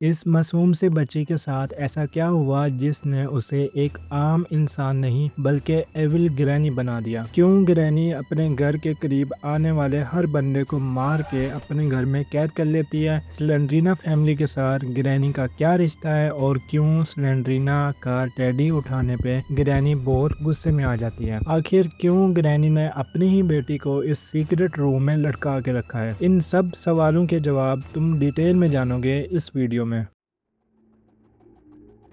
इस मासूम से बच्ची के साथ ऐसा क्या हुआ जिसने उसे एक आम इंसान नहीं बल्कि एविल ग्रैनी बना दिया। क्यों ग्रैनी अपने घर के करीब आने वाले हर बंदे को मार के अपने घर में कैद कर लेती है। स्लेंड्रीना फैमिली के साथ ग्रैनी का क्या रिश्ता है और क्यों स्लेंड्रीना का टेडी उठाने पे ग्रैनी बहुत गुस्से में आ जाती है। आखिर क्यों ग्रैनी ने अपनी ही बेटी को इस सीक्रेट रूम में लटका के रखा है। इन सब सवालों के जवाब तुम डिटेल में जानोगे इस वीडियो में।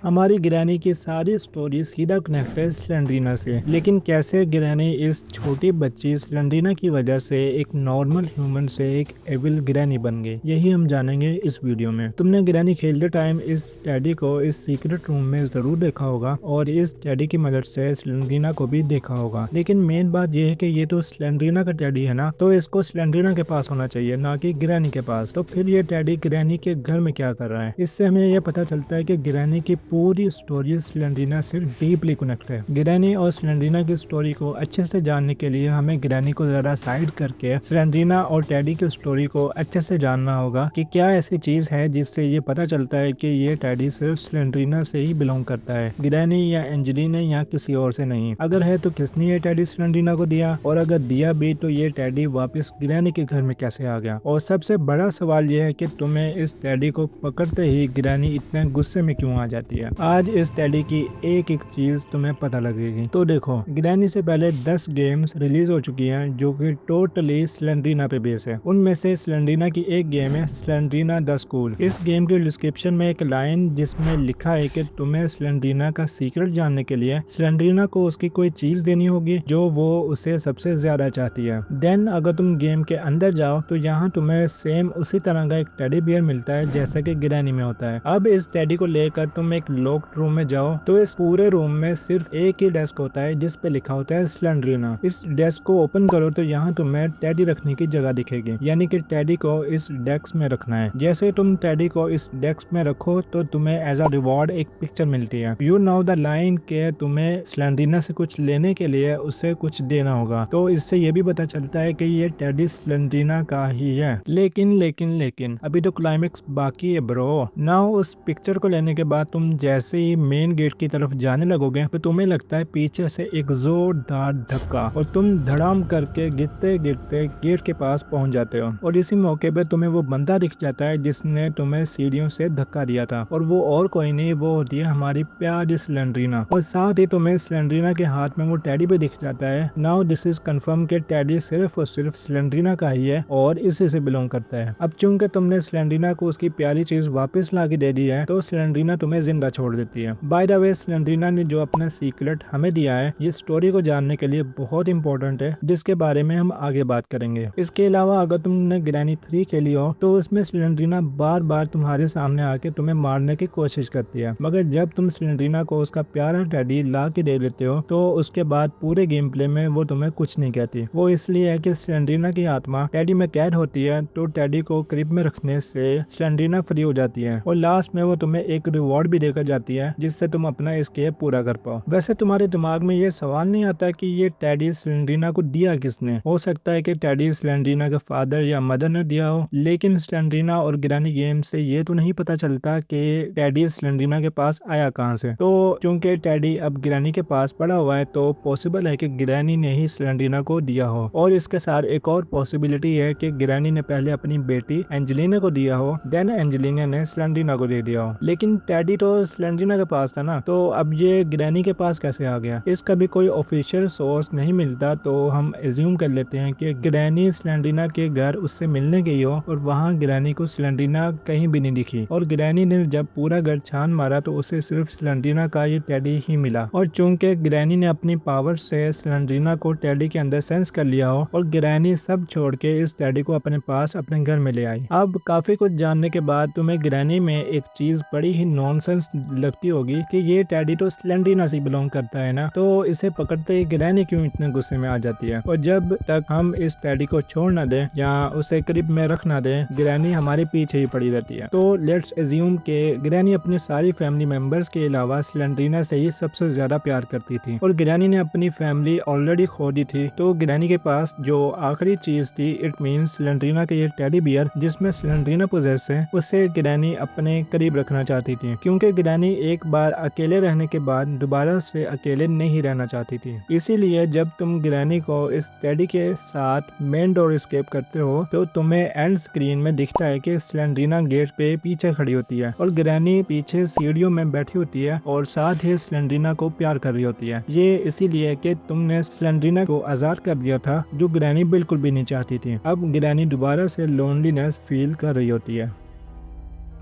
हमारी ग्रैनी की सारी स्टोरी सीधा कनेक्ट है स्लेंड्रीना से, लेकिन कैसे ग्रैनी इस छोटी बच्ची स्लेंड्रीना की वजह से एक नॉर्मल ह्यूमन से एक एविल ग्रैनी बन गई, यही हम जानेंगे इस वीडियो में। तुमने ग्रैनी खेलते टाइम इस टेडी को इस सीक्रेट रूम में जरूर देखा होगा और इस टेडी की मदद से स्लेंड्रीना को भी देखा होगा, लेकिन मेन बात यह है कि ये तो स्लेंड्रीना का टेडी है ना, तो इसको स्लेंड्रीना के पास होना चाहिए ना कि ग्रैनी के पास। तो फिर ये टेडी ग्रैनी के घर में क्या कर रहा है? इससे हमें यह पता चलता है कि ग्रैनी की पूरी स्टोरी स्लेंड्रीना से डीपली कनेक्ट है। ग्रैनी और स्लेंड्रीना की स्टोरी को अच्छे से जानने के लिए हमें ग्रैनी को जरा साइड करके स्लेंड्रीना और टेडी की स्टोरी को अच्छे से जानना होगा कि क्या ऐसी चीज है जिससे ये पता चलता है कि ये टेडी सिर्फ स्लेंड्रीना से ही बिलोंग करता है, ग्रैनी या एंजेलिना या किसी और से नहीं। अगर है तो किसने ये टेडी स्लेंड्रीना को दिया, और अगर दिया भी तो ये टेडी वापस ग्रैनी के घर में कैसे आ गया। और सबसे बड़ा सवाल यह है कि तुम्हें इस टेडी को पकड़ते ही ग्रैनी इतने गुस्से में क्यों आ जाती है। आज इस टेडी की एक एक चीज तुम्हें पता लगेगी। तो देखो, ग्रैनी से पहले 10 गेम्स रिलीज हो चुकी हैं जो कि टोटली स्लेंड्रीना पे बेस है। उनमें से स्लेंड्रीना की एक गेम है स्लेंड्रीना द स्कूल। इस गेम के डिस्क्रिप्शन में एक लाइन जिसमें लिखा है कि तुम्हें स्लेंड्रीना का सीक्रेट जानने के लिए स्लेंड्रीना को उसकी कोई चीज देनी होगी जो वो उसे सबसे ज्यादा चाहती है। देन अगर तुम गेम के अंदर जाओ तो यहाँ तुम्हें सेम उसी तरह का एक टेडी बियर मिलता है जैसा कि ग्रैनी में होता है। अब इस टेडी को लेकर तुम एक लॉक्ड रूम में जाओ तो इस पूरे रूम में सिर्फ एक ही डेस्क होता है जिस पे लिखा होता है स्लेंड्रीना। इस डेस्क को ओपन करो तो यहाँ तुम्हें टेडी रखने की जगह दिखेगी, यानी कि टेडी को इस डेस्क में रखना है। जैसे तुम टेडी को इस डेस्क में रखो तो तुम्हें एज अ रिवॉर्ड एक पिक्चर मिलती है। यू नो द लाइन के तुम्हें स्लेंड्रीना से कुछ लेने के लिए उसे कुछ देना होगा। तो इससे ये भी पता चलता है कि ये टेडी स्लेंड्रीना का ही है। लेकिन अभी तो क्लाइमेक्स बाकी है ब्रो। नाउ उस पिक्चर को लेने के बाद तुम जैसे ही मेन गेट की तरफ जाने लगोगे तो तुम्हें लगता है पीछे से एक जोरदार धक्का और तुम धड़ाम करके गिरते गिरते गेट के पास पहुंच जाते हो। और इसी मौके पे तुम्हें वो बंदा दिख जाता है जिसने तुम्हें सीढ़ियों से धक्का दिया था, और वो और कोई नहीं, वो होती है हमारी प्यारी स्लेंड्रीना। और साथ ही तुम्हें स्लेंड्रीना के हाथ में वो टेडी भी दिख जाता है। नाउ दिस इज कंफर्म कि टेडी सिर्फ और सिर्फ स्लेंड्रीना का ही है और इसी से बिलोंग करता है। अब चूंकि तुमने स्लेंड्रीना को उसकी प्यारी चीज वापस ला के दे दी है तो स्लेंड्रीना तुम्हें जिंदा छोड़ देती है। बाय द वे, स्लेंड्रीना ने जो अपना सीक्रेट हमें दिया है ये स्टोरी को जानने के लिए बहुत इंपॉर्टेंट है, जिसके बारे में हम आगे बात करेंगे। इसके अलावा अगर तुमने ग्रैनी 3 खेली हो तो उसमें स्लेंड्रीना बार बार तुम्हारे सामने आके तुम्हें मारने की कोशिश करती है, मगर जब तुम स्लेंड्रीना को उसका प्यारा टेडी ला के दे देते हो तो उसके बाद पूरे गेम प्ले में वो तुम्हें कुछ नहीं कहती। वो इसलिए है कि स्लेंड्रीना की आत्मा टेडी में कैद होती है, तो टेडी को करीब में रखने से स्लेंड्रीना फ्री हो जाती है और लास्ट में वो तुम्हें एक रिवॉर्ड भी देकर जाती है जिससे तुम अपना एस्केप पूरा कर पाओ। वैसे तुम्हारे दिमाग में ये सवाल नहीं आता कि ये टेडी स्लेंड्रीना को दिया किसने? हो सकता है कि टेडी स्लेंड्रीना के फादर या मदर ने दिया हो, लेकिन स्लेंड्रीना और ग्रैनी गेम से ये तो नहीं पता चलता कि टेडी स्लेंड्रीना के पास आया कहाँ से। तो चूंकि टेडी अब ग्रैनी के पास पड़ा हुआ है तो पॉसिबल है कि ग्रैनी ने ही स्लेंड्रीना को दिया हो। और इसके साथ एक और पॉसिबिलिटी है कि ग्रैनी ने पहले अपनी बेटी एंजेलिना को दिया हो, देन एंजेलिना ने स्लेंड्रीना को दे दिया हो। लेकिन टेडी तो स्लेंड्रीना के पास था ना, तो अब ये ग्रैनी के पास कैसे आ गया? इसका भी कोई ऑफिशियल सोर्स नहीं मिलता, तो हम एज्यूम कर लेते हैं कि ग्रैनी स्लेंड्रीना के घर उससे मिलने गई हो और वहाँ ग्रैनी को स्लेंड्रीना कहीं भी नहीं दिखी, और ग्रैनी ने जब पूरा घर छान मारा तो उसे सिर्फ स्लेंड्रीना का ये टेडी ही मिला। और चूंकि ग्रैनी ने अपनी पावर से स्लेंड्रीना को टेडी के अंदर सेंस कर लिया हो, और ग्रैनी सब छोड़ के इस टेडी को अपने पास अपने घर में ले आई। अब काफी कुछ जानने के बाद तुम्हें ग्रैनी में एक चीज बड़ी ही नॉनसेंस सेंस लगती होगी कि ये टेडी तो स्लेंड्रीना से बिलोंग करता है ना, तो इसे पकड़ते ही ग्रैनी क्यों इतने गुस्से में आ जाती है। और जब तक हम इस टेडी को छोड़ ना दें या उसे करीब में रख ना दें, ग्रैनी हमारे पीछे ही पड़ी रहती है। तो लेट्स एज्यूम के ग्रैनी अपनी सारी फैमिली मेंबर्स के अलावा स्लेंड्रीना से ही सबसे ज्यादा प्यार करती थी और ग्रैनी ने अपनी फैमिली ऑलरेडी खो दी थी। तो ग्रैनी के पास जो आखिरी चीज थी, इट मींस स्लेंड्रीना के ये टेडी बियर जिसमें स्लेंड्रीना पोजेस है, उसे ग्रैनी अपने करीब रखना चाहती थी, क्योंकि ग्रैनी एक बार अकेले रहने के बाद दोबारा से अकेले नहीं रहना चाहती थी। इसीलिए जब तुम ग्रैनी को इस टेडी के साथ मेन डोर एस्केप करते हो तो तुम्हें एंड स्क्रीन में दिखता है कि स्लेंड्रीना गेट पे पीछे खड़ी होती है और ग्रैनी पीछे सीढ़ियों में बैठी होती है और साथ ही स्लेंड्रीना को प्यार कर रही होती है। ये इसीलिए कि तुमने स्लेंड्रीना को आजाद कर दिया था, जो ग्रैनी बिल्कुल भी नहीं चाहती थी। अब ग्रैनी दोबारा से लोनलीनेस फील कर रही होती है।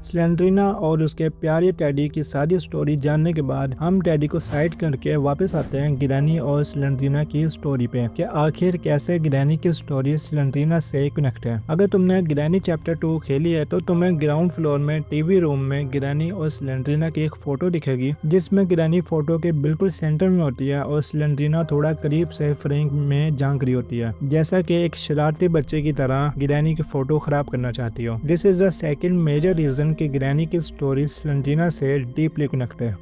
स्लेंड्रीना और उसके प्यारे टेडी की सारी स्टोरी जानने के बाद हम टेडी को साइड करके वापस आते हैं ग्रैनी और स्लेंड्रीना की स्टोरी पे कि आखिर कैसे ग्रैनी की स्टोरी स्लेंड्रीना से कनेक्ट है। अगर तुमने ग्रैनी चैप्टर 2 खेली है तो तुम्हें ग्राउंड फ्लोर में टीवी रूम में ग्रैनी और स्लेंड्रीना की एक फोटो दिखेगी, जिसमें ग्रैनी फोटो के बिल्कुल सेंटर में होती है और स्लेंड्रीना थोड़ा करीब से फ्रेम में झांक रही होती है, जैसा कि एक शरारती बच्चे की तरह ग्रैनी की फोटो खराब करना चाहती हो। This is the second major reason कि ग्रैनी की स्टोरी स्लेंड्रीना से डीपली कनेक्ट है।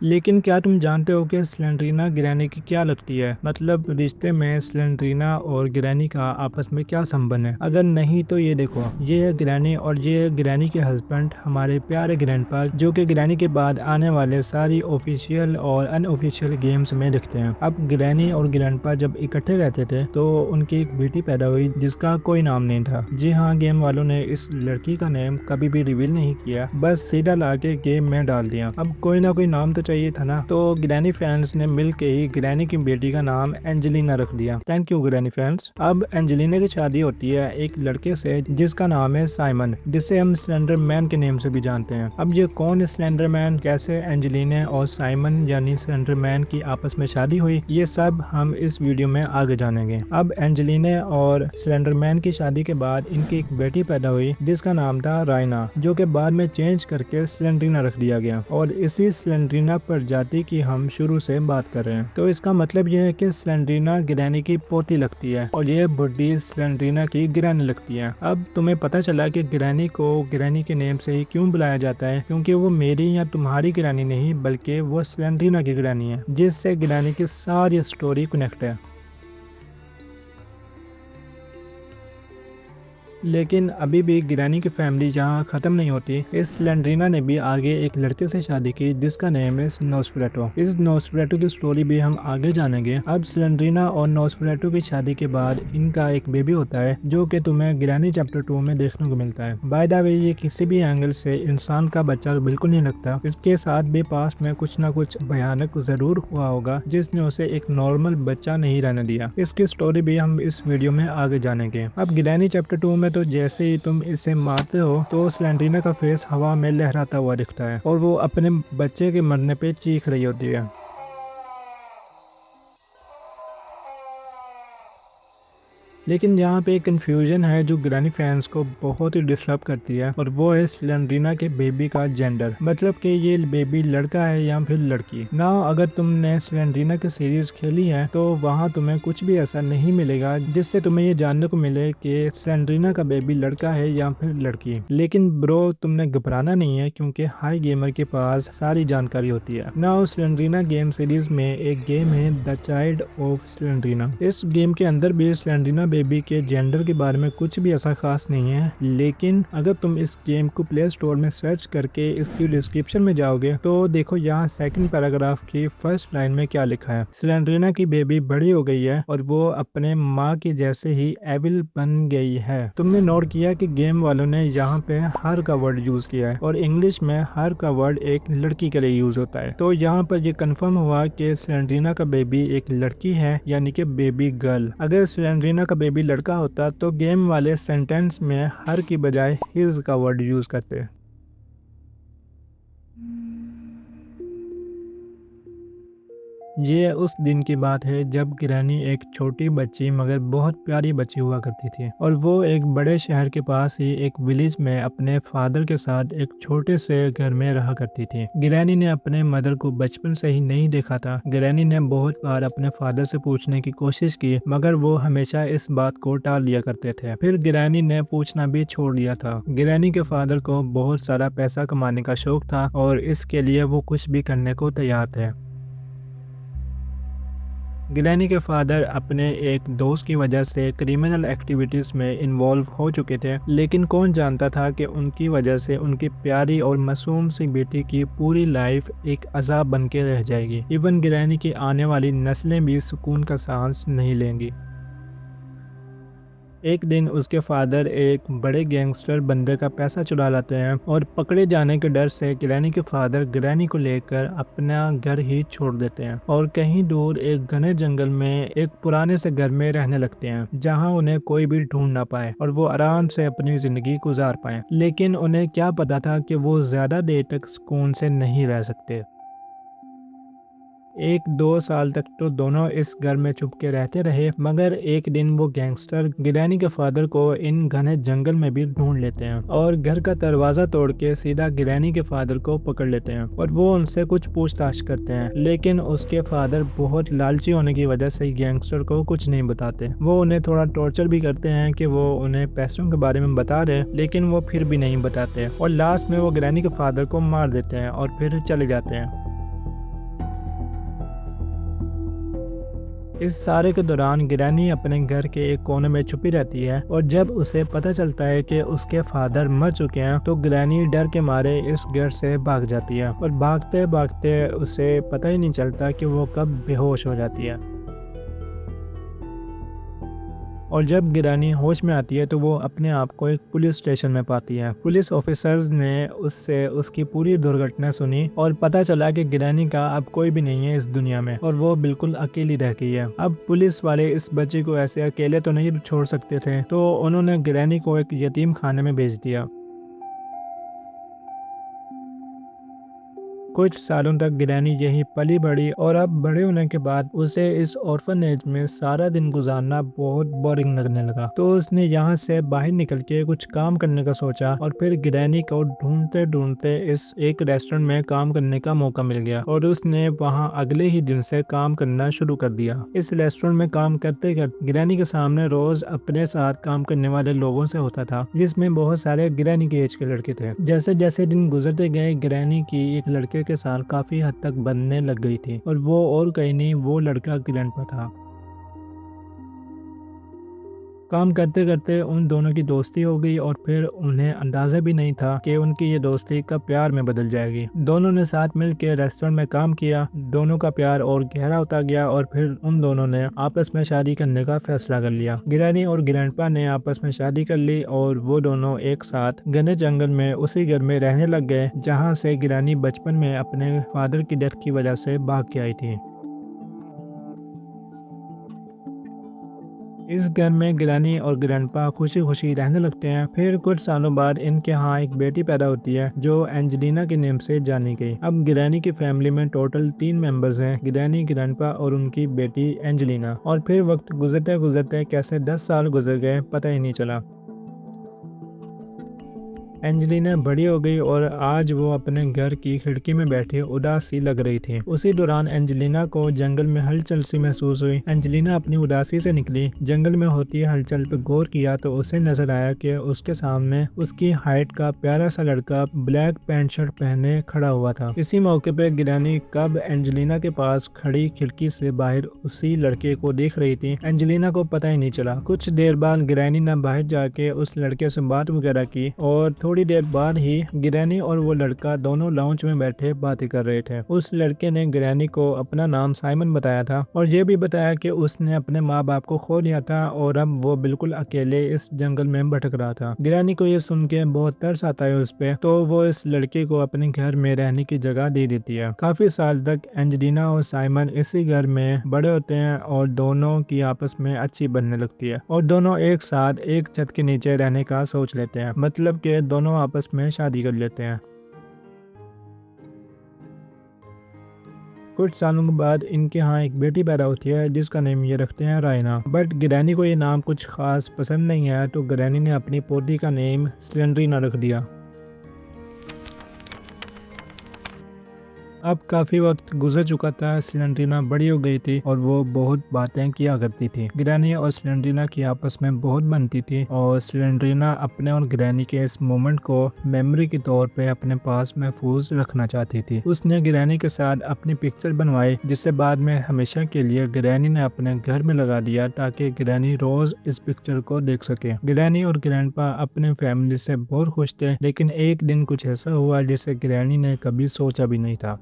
लेकिन क्या तुम जानते हो कि स्लेंड्रीना ग्रैनी की क्या लगती है? मतलब रिश्ते में स्लेंड्रीना और ग्रैनी का आपस में क्या संबंध है? अगर नहीं तो ये देखो, ये है ग्रैनी और ये है ग्रैनी के हस्बैंड हमारे प्यारे ग्रैंडपा, जो कि ग्रैनी के बाद आने वाले सारी ऑफिशियल और अनऑफिशियल गेम्स में दिखते हैं। अब ग्रैनी और ग्रैंडपा जब इकट्ठे रहते थे तो उनकी एक बेटी पैदा हुई जिसका कोई नाम नहीं था। जी हाँ, गेम वालों ने इस लड़की का नेम कभी भी रिवील नहीं किया, बस सीधा ला के गेम में डाल दिया। अब कोई ना कोई नाम तो चाहिए था ना, तो ग्रैनी फैंस ने मिलके ही ग्रैनी की बेटी का नाम एंजेलिना रख दिया। Thank you granny fans. अब एंजेलिना की शादी होती है एक लड़के से जिसका नाम है साइमन, जिसे हम स्लेंडर मैन के नेम से भी जानते हैं। अब ये कौन स्लेंडर मैन, कैसे एंजेलिना और साइमन यानी स्लेंडर मैन की आपस में शादी हुई, ये सब हम इस वीडियो में आगे जानेंगे। अब एंजेलिना और स्लेंडर मैन की शादी के बाद इनकी एक बेटी पैदा हुई जिसका नाम था राइना, जो कि बाद में चेंज करके स्लेंड्रीना रख दिया गया और इसी स्लेंड्रीना प्रजाति की हम शुरू से बात कर रहे हैं। तो इसका मतलब यह है कि स्लेंड्रीना ग्रैनी की पोती लगती है और ये बुड्ढी स्लेंड्रीना की ग्रैनी लगती है। अब तुम्हें पता चला कि ग्रैनी को ग्रैनी के नेम से ही क्यों बुलाया जाता है, क्योंकि वो मेरी या तुम्हारी ग्रैनी नहीं बल्कि वो स्लेंड्रीना की ग्रैनी है, जिससे ग्रैनी की सारी स्टोरी कनेक्ट है। लेकिन अभी भी ग्रैनी की फैमिली यहाँ खत्म नहीं होती। इस स्लेंड्रीना ने भी आगे एक लड़के से शादी की जिसका नेम है नोस्फेराटू। इस नोस्फेराटू की स्टोरी भी हम आगे जानेंगे। अब स्लेंड्रीना और नोस्फेराटू की शादी के बाद इनका एक बेबी होता है जो कि तुम्हें ग्रैनी चैप्टर 2 में देखने को मिलता है। बाय द वे, ये किसी भी एंगल से इंसान का बच्चा बिल्कुल नहीं लगता। इसके साथ भी पास में कुछ ना कुछ भयानक जरूर हुआ होगा जिसने उसे एक नॉर्मल बच्चा नहीं रहने दिया। इसकी स्टोरी भी हम इस वीडियो में आगे जानेंगे। अब ग्रैनी चैप्टर 2 में तो जैसे ही तुम इसे मारते हो तो स्लेंड्रीना का फेस हवा में लहराता हुआ दिखता है और वो अपने बच्चे के मरने पे चीख रही होती है। लेकिन यहाँ पे एक कंफ्यूजन है जो ग्रैनी फैंस को बहुत ही डिस्टर्ब करती है और वो है स्लेंड्रीना के बेबी का जेंडर, मतलब कि ये बेबी लड़का है या फिर लड़की। ना अगर तुमने स्लेंड्रीना की सीरीज खेली है तो वहाँ तुम्हें कुछ भी ऐसा नहीं मिलेगा जिससे तुम्हें ये जानने को मिले कि स्लेंड्रीना का बेबी लड़का है या फिर लड़की। लेकिन ब्रो, तुमने घबराना नहीं है क्योंकि हाई गेमर के पास सारी जानकारी होती है। ना स्लेंड्रीना गेम सीरीज में एक गेम है द चाइल्ड ऑफ स्लेंड्रीना। इस गेम के अंदर भी स्लेंड्रीना बेबी के जेंडर के बारे में कुछ भी ऐसा खास नहीं है, लेकिन अगर तुम इस गेम को प्ले स्टोर में सर्च करके इसकी डिस्क्रिप्शन में जाओगे तो देखो यहाँ सेकंड पैराग्राफ की फर्स्ट लाइन में क्या लिखा है। स्लेंड्रीना की बेबी बड़ी हो गई है और वो अपने माँ की जैसे ही एविल बन गई है। तुमने नोट किया कि गेम वालों ने यहाँ पे हर का वर्ड यूज किया है और इंग्लिश में हर का वर्ड एक लड़की के लिए यूज होता है। तो यहाँ पर ये कंफर्म हुआ कि स्लेंड्रीना का बेबी एक लड़की है, यानी कि बेबी गर्ल। अगर स्लेंड्रीना का बेबी लड़का होता तो गेम वाले सेंटेंस में हर की बजाय हिज का वर्ड यूज करते। ये उस दिन की बात है जब ग्रैनी एक छोटी बच्ची मगर बहुत प्यारी बच्ची हुआ करती थी और वो एक बड़े शहर के पास ही एक विलेज में अपने फादर के साथ एक छोटे से घर में रहा करती थी। ग्रैनी ने अपने मदर को बचपन से ही नहीं देखा था। ग्रैनी ने बहुत बार अपने फादर से पूछने की कोशिश की मगर वो हमेशा इस बात को टाल दिया करते थे। फिर ग्रैनी ने पूछना भी छोड़ दिया था। ग्रैनी के फादर को बहुत सारा पैसा कमाने का शौक था और इसके लिए वो कुछ भी करने को तैयार थे। ग्रैनी के फादर अपने एक दोस्त की वजह से क्रिमिनल एक्टिविटीज में इन्वॉल्व हो चुके थे, लेकिन कौन जानता था कि उनकी वजह से उनकी प्यारी और मासूम सी बेटी की पूरी लाइफ एक अजाब बन के रह जाएगी। इवन ग्रैनी की आने वाली नस्लें भी सुकून का सांस नहीं लेंगी। एक दिन उसके फादर एक बड़े गैंगस्टर बंदे का पैसा चुरा लाते हैं और पकड़े जाने के डर से ग्रैनी के फादर ग्रैनी को लेकर अपना घर ही छोड़ देते हैं और कहीं दूर एक घने जंगल में एक पुराने से घर में रहने लगते हैं जहां उन्हें कोई भी ढूंढ ना पाए और वो आराम से अपनी जिंदगी गुजार पाए। लेकिन उन्हें क्या पता था कि वो ज्यादा देर तक सुकून से नहीं रह सकते। 1-2 साल तक तो दोनों इस घर में छुप के रहते रहे मगर एक दिन वो गैंगस्टर ग्रैनी के फादर को इन घने जंगल में भी ढूंढ लेते हैं और घर का दरवाजा तोड़ के सीधा ग्रैनी के फादर को पकड़ लेते हैं और वो उनसे कुछ पूछताछ करते हैं। लेकिन उसके फादर बहुत लालची होने की वजह से गैंगस्टर को कुछ नहीं बताते। वो उन्हें थोड़ा टॉर्चर भी करते हैं कि वो उन्हें पैसों के बारे में बता रहे, लेकिन वो फिर भी नहीं बताते और लास्ट में वो ग्रैनी के फादर को मार देते हैं और फिर चले जाते हैं। इस सारे के दौरान ग्रैनी अपने घर के एक कोने में छुपी रहती है और जब उसे पता चलता है कि उसके फादर मर चुके हैं तो ग्रैनी डर के मारे इस घर से भाग जाती है और भागते भागते उसे पता ही नहीं चलता कि वो कब बेहोश हो जाती है। और जब ग्रैनी होश में आती है तो वो अपने आप को एक पुलिस स्टेशन में पाती है। पुलिस ऑफिसर्स ने उससे उसकी पूरी दुर्घटना सुनी और पता चला कि ग्रैनी का अब कोई भी नहीं है इस दुनिया में और वो बिल्कुल अकेली रह गई है। अब पुलिस वाले इस बच्ची को ऐसे अकेले तो नहीं छोड़ सकते थे, तो उन्होंने ग्रैनी को एक यतीम खाने में भेज दिया। कुछ सालों तक ग्रैनी यही पली बड़ी और अब बड़े होने के बाद उसे इस ऑर्फनेज में सारा दिन गुजारना बहुत बोरिंग लगने लगा। तो उसने यहाँ से बाहर निकल के कुछ काम करने का सोचा और फिर ग्रैनी को ढूंढते ढूंढते इस एक रेस्टोरेंट में काम करने का मौका मिल गया और उसने वहाँ अगले ही दिन से काम करना शुरू कर दिया। इस रेस्टोरेंट में काम करते करते ग्रैनी के सामने रोज अपने साथ काम करने वाले लोगों से होता था, जिसमें बहुत सारे ग्रैनी के एज के लड़के थे। जैसे जैसे दिन गुजरते गए ग्रैनी की एक लड़के के साथ काफी हद तक बनने लग गई थी और वो और कहीं नहीं, वो लड़का ग्रैंडपा था। काम करते करते उन दोनों की दोस्ती हो गई और फिर उन्हें अंदाजा भी नहीं था कि उनकी ये दोस्ती कब प्यार में बदल जाएगी। दोनों ने साथ मिलकर रेस्टोरेंट में काम किया, दोनों का प्यार और गहरा होता गया और फिर उन दोनों ने आपस में शादी करने का फैसला कर लिया। ग्रैनी और ग्रैंडपा ने आपस में शादी कर ली और वो दोनों एक साथ घने जंगल में उसी घर में रहने लग गए जहाँ से ग्रैनी बचपन में अपने फादर की डेथ की वजह से भाग के आई थी। इस घर में ग्रैनी और ग्रैंडपा खुशी खुशी रहने लगते हैं। फिर कुछ सालों बाद इनके यहाँ एक बेटी पैदा होती है जो एंजेलिना के नेम से जानी गई। अब ग्रैनी की फैमिली में टोटल 3 मेंबर्स हैं, ग्रैनी, ग्रैंडपा और उनकी बेटी एंजेलिना। और फिर वक्त गुजरते गुजरते कैसे 10 साल गुजर गए पता ही नहीं चला। एंजेलिना बड़ी हो गई और आज वो अपने घर की खिड़की में बैठी उदास सी लग रही थी। उसी दौरान एंजेलिना को जंगल में हलचल सी महसूस हुई। एंजेलिना अपनी उदासी से निकली, जंगल में होती हलचल पर गौर किया तो उसे नजर आया कि उसके सामने उसकी हाइट का प्यारा सा लड़का ब्लैक पैंट शर्ट पहने खड़ा हुआ था। इसी मौके पे ग्रैनी कब एंजेलिना के पास खड़ी खिड़की से बाहर उसी लड़के को देख रही थी, एंजेलिना को पता ही नहीं चला। कुछ देर बाद ग्रैनी ने बाहर जाके उस लड़के से बात वगैरह की और थोड़ी देर बाद ही ग्रैनी और वो लड़का दोनों लाउंज में बैठे बातें कर रहे थे। उस लड़के ने ग्रैनी को अपना नाम साइमन बताया था और ये भी बताया कि उसने अपने माँ बाप को खो दिया था और अब वो बिल्कुल अकेले इस जंगल में भटक रहा था। ग्रैनी को ये सुन के बहुत तरस आता है उस पे, तो वो इस लड़के को अपने घर में रहने की जगह दे देती है। काफी साल तक एंजेलिना और साइमन इसी घर में बड़े होते हैं और दोनों की आपस में अच्छी बनने लगती है और दोनों एक साथ एक छत के नीचे रहने का सोच लेते हैं, मतलब कि दोनों आपस में शादी कर लेते हैं। कुछ सालों के बाद इनके यहाँ एक बेटी पैदा होती है जिसका नेम ये रखते हैं रायना। बट ग्रैनी को ये नाम कुछ खास पसंद नहीं आया तो ग्रैनी ने अपनी पोती का नेम स्लेंड्रीना रख दिया। अब काफ़ी वक्त गुजर चुका था, स्लेंड्रीना बड़ी हो गई थी और वो बहुत बातें किया करती थी। ग्रैनी और स्लेंड्रीना की आपस में बहुत बनती थी और स्लेंड्रीना अपने और ग्रैनी के इस मोमेंट को मेमोरी के तौर पे अपने पास महफूज रखना चाहती थी। उसने ग्रैनी के साथ अपनी पिक्चर बनवाई जिसे बाद में हमेशा के लिए ग्रैनी ने अपने घर में लगा दिया ताकि ग्रैनी रोज इस पिक्चर को देख सके। ग्रैनी और ग्रैंडपा अपने फैमिली से बहुत खुश थे, लेकिन एक दिन कुछ ऐसा हुआ जिसे ग्रैनी ने कभी सोचा भी नहीं था।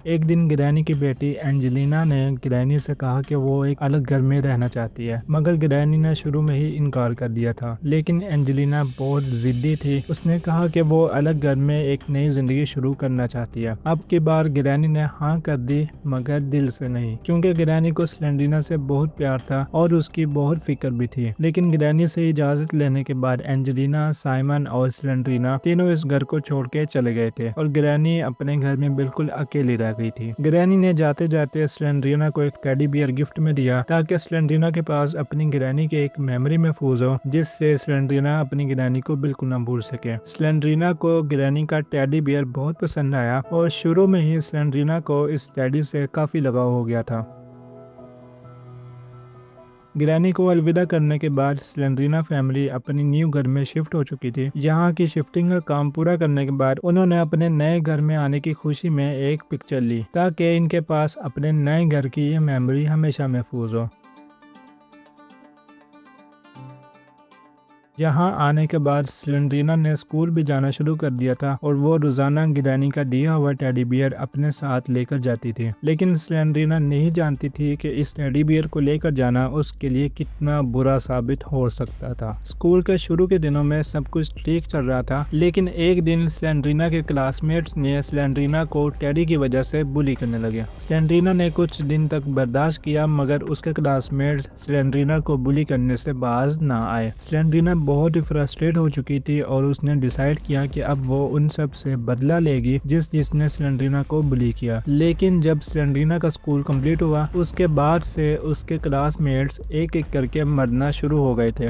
एक दिन ग्रैनी की बेटी एंजेलिना ने ग्रैनी से कहा कि वो एक अलग घर में रहना चाहती है, मगर ग्रैनी ने शुरू में ही इनकार कर दिया था। लेकिन एंजेलिना बहुत जिद्दी थी, उसने कहा कि वो अलग घर में एक नई जिंदगी शुरू करना चाहती है। अब की बार ग्रैनी ने हाँ कर दी, मगर दिल से नहीं, क्योंकि ग्रैनी को स्लेंड्रीना से बहुत प्यार था और उसकी बहुत फिक्र भी थी। लेकिन ग्रैनी से इजाजत लेने के बाद एंजेलिना, साइमन और स्लेंड्रीना तीनों इस घर को छोड़ के चले गए थे और ग्रैनी अपने घर में बिल्कुल अकेली रह गई थी। ग्रैनी ने जाते जाते स्लेंड्रीना को एक टेडी बियर गिफ्ट में दिया ताकि स्लेंड्रीना के पास अपनी ग्रैनी की एक मेमोरी महफूज हो, जिससे स्लेंड्रीना अपनी ग्रैनी को बिल्कुल न भूल सके। स्लेंड्रीना को ग्रैनी का टेडी बियर बहुत पसंद आया और शुरू में ही स्लेंड्रीना को इस टेडी से काफी लगाव हो गया था। ग्रैनी को अलविदा करने के बाद स्लेंड्रीना फैमिली अपनी न्यू घर में शिफ्ट हो चुकी थी। यहाँ की शिफ्टिंग का काम पूरा करने के बाद उन्होंने अपने नए घर में आने की खुशी में एक पिक्चर ली ताकि इनके पास अपने नए घर की ये मेमोरी हमेशा महफूज हो। यहाँ आने के बाद स्लेंड्रीना ने स्कूल भी जाना शुरू कर दिया था और वो रोजाना ग्रैनी का दिया हुआ टेडी बियर अपने साथ लेकर जाती थी। लेकिन स्लेंड्रीना नहीं जानती थी कि इस टेडी बियर को लेकर जाना उसके लिए कितना बुरा साबित हो सकता था। स्कूल के शुरू के दिनों में सब कुछ ठीक चल रहा था, लेकिन एक दिन स्लेंड्रीना के क्लासमेट्स ने स्लेंड्रीना को टेडी की वजह से बुली करने लगे। स्लेंड्रीना ने कुछ दिन तक बर्दाश्त किया, मगर उसके क्लासमेट्स स्लेंड्रीना को बुली करने से बाज ना आए। स्लेंड्रीना बहुत ही फ्रस्ट्रेट हो चुकी थी और उसने डिसाइड किया कि अब वो उन सब से बदला लेगी जिसने स्लेंड्रीना को बुली किया। लेकिन जब स्लेंड्रीना का स्कूल कंप्लीट हुआ उसके बाद से उसके क्लासमेट्स एक एक करके मरना शुरू हो गए थे